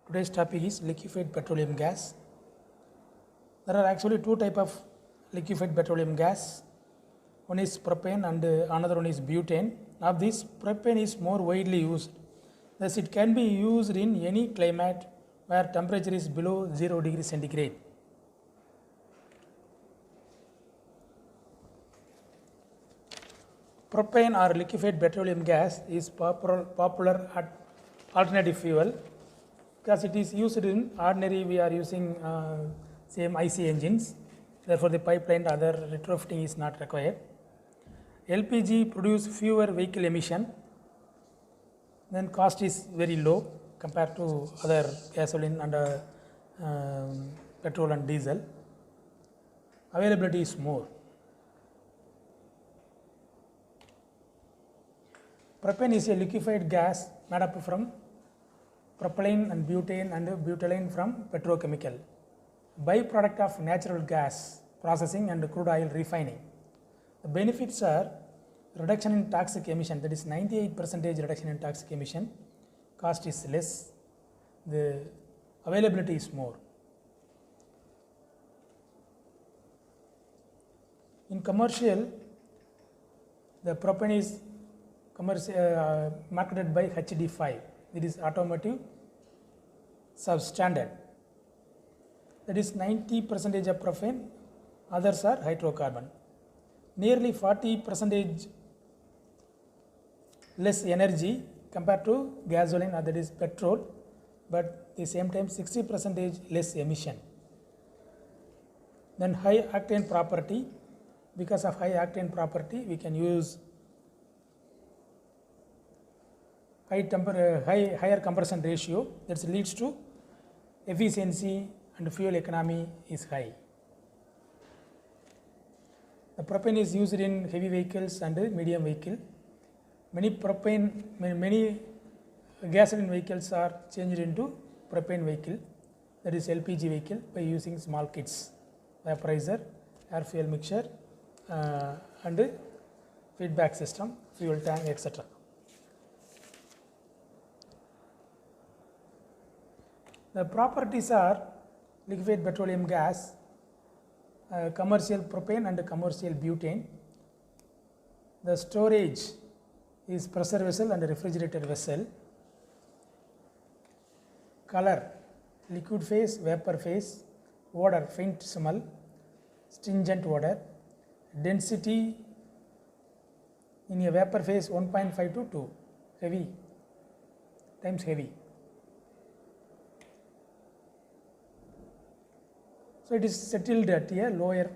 Today's topic is liquefied petroleum gas. There are actually two types of liquefied petroleum gas. One is propane and another one is butane. Of this, propane is more widely used. Thus, it can be used in any climate where temperature is below 0 degrees centigrade. Propane or liquefied petroleum gas is popular alternative fuel because it is used in ordinary. We are using same IC engines, therefore the pipeline other retrofitting is not required. LPG produce fewer vehicle emission, then cost is very low compared to other gasoline and petrol and diesel. Availability is more. Propane is a liquefied gas made up from propylene and butylene from petrochemical, byproduct of natural gas processing and crude oil refining. The benefits are reduction in toxic emission, that is 98% reduction in toxic emission, cost is less, the availability is more. In commercial, the propane is marketed by HD5, it is automotive substandard, that is 90% of propane, others are hydrocarbon. Nearly 40% less energy compared to gasoline, that is petrol, but at the same time 60% less emission. Then high octane property, because of high octane property we can use higher compression ratio, that leads to efficiency and fuel economy is high. The propane is used in heavy vehicles and medium vehicle. Many gasoline vehicles are changed into propane vehicle, that is LPG vehicle, by using small kits, vaporizer, air fuel mixture and feedback system, fuel tank, etc. The properties are liquefied petroleum gas, commercial propane and commercial butane. The storage is pressure vessel and refrigerated vessel. Color, liquid phase, vapor phase. Odor, faint smell, stringent odor. Density in a vapor phase 1.5 to 2, heavy times heavy. So it is settled at a lower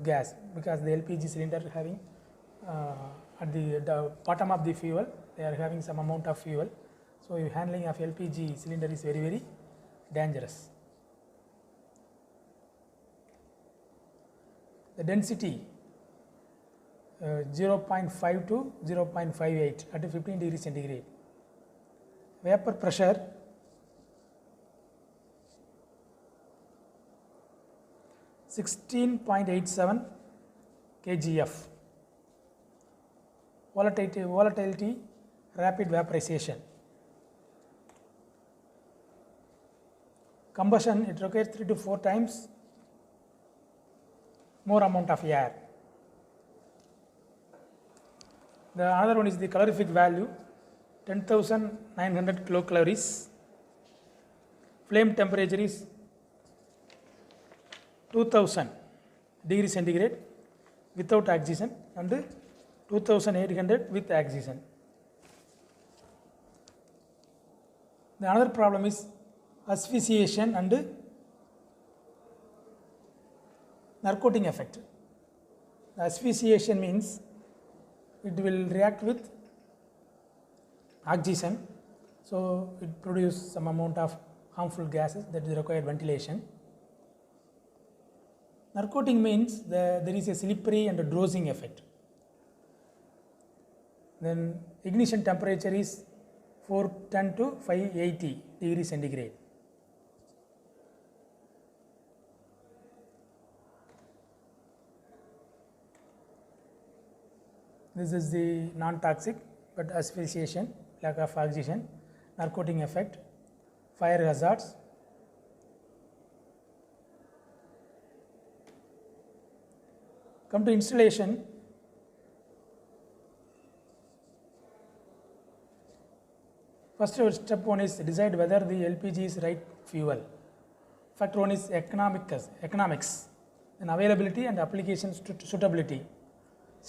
gas, because the LPG cylinder having at the bottom of the fuel, they are having some amount of fuel. So handling of LPG cylinder is very, very dangerous. The density 0.5 to 0.58 at 15 degrees centigrade. Vapor pressure 16.87 kgf. Volatility, rapid vaporization. Combustion, it requires 3 to 4 times more amount of air. The another one is the calorific value, 10,900 kilocalories. Flame temperature is 2000 degrees centigrade without oxygen and 2800 with oxygen. The another problem is asphyxiation and narcotic effect. The asphyxiation means it will react with oxygen, so it produces some amount of harmful gases that require ventilation. Narcotic means there is a slippery and a dosing effect. Then ignition temperature is 410 to 580 degrees centigrade. This is the non-toxic, but asphyxiation, lack of oxygen, narcotic effect, fire hazards. Come to installation. First step 1 is decide whether the LPG is right fuel. Factor 1 is economics, then availability and application suitability.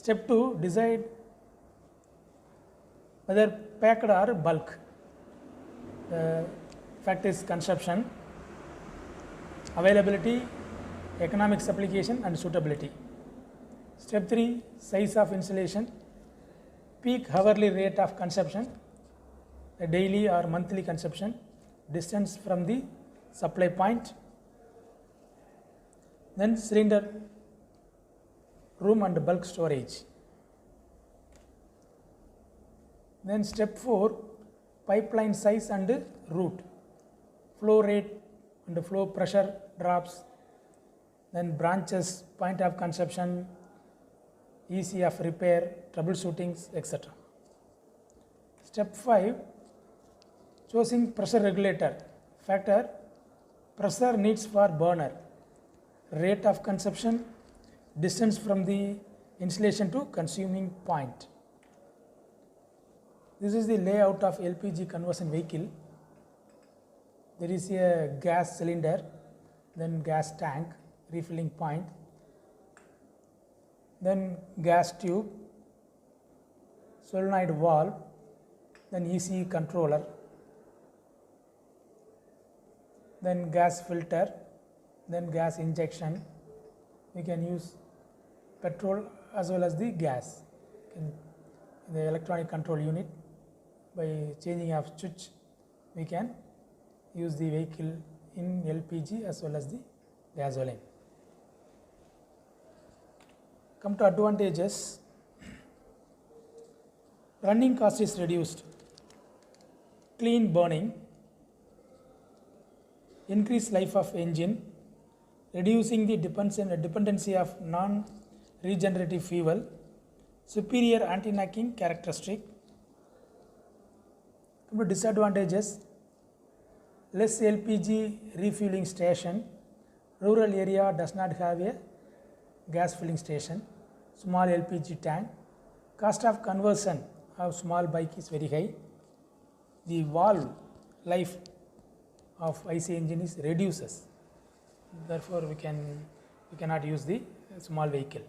Step 2, decide whether packed or bulk. The fact is consumption, availability, economics application and suitability. Step 3, size of installation, peak hourly rate of consumption, a daily or monthly consumption, distance from the supply point, then cylinder, room and bulk storage. Then step 4, pipeline size and route, flow rate and flow pressure drops, then branches, point of consumption, easy of repair, troubleshootings, etc. Step 5, choosing pressure regulator. Factor, pressure needs for burner, rate of consumption, distance from the installation to consuming point. This is the layout of LPG conversion vehicle. There is a gas cylinder, then gas tank, refilling point, then gas tube, solenoid valve, then ECU controller, then gas filter, then gas injection. We can use petrol as well as the gas. The electronic control unit, by changing of switch, we can use the vehicle in LPG as well as the gasoline. Come to advantages. Running cost is reduced, clean burning, increased life of engine, reducing the dependency of non-regenerative fuel, superior anti-knocking characteristic. Come to disadvantages, less LPG refueling station, rural area does not have a gas filling station, small LPG tank, cost of conversion of small bike is very high, the valve life of IC engine is reduces, therefore we cannot use the small vehicle.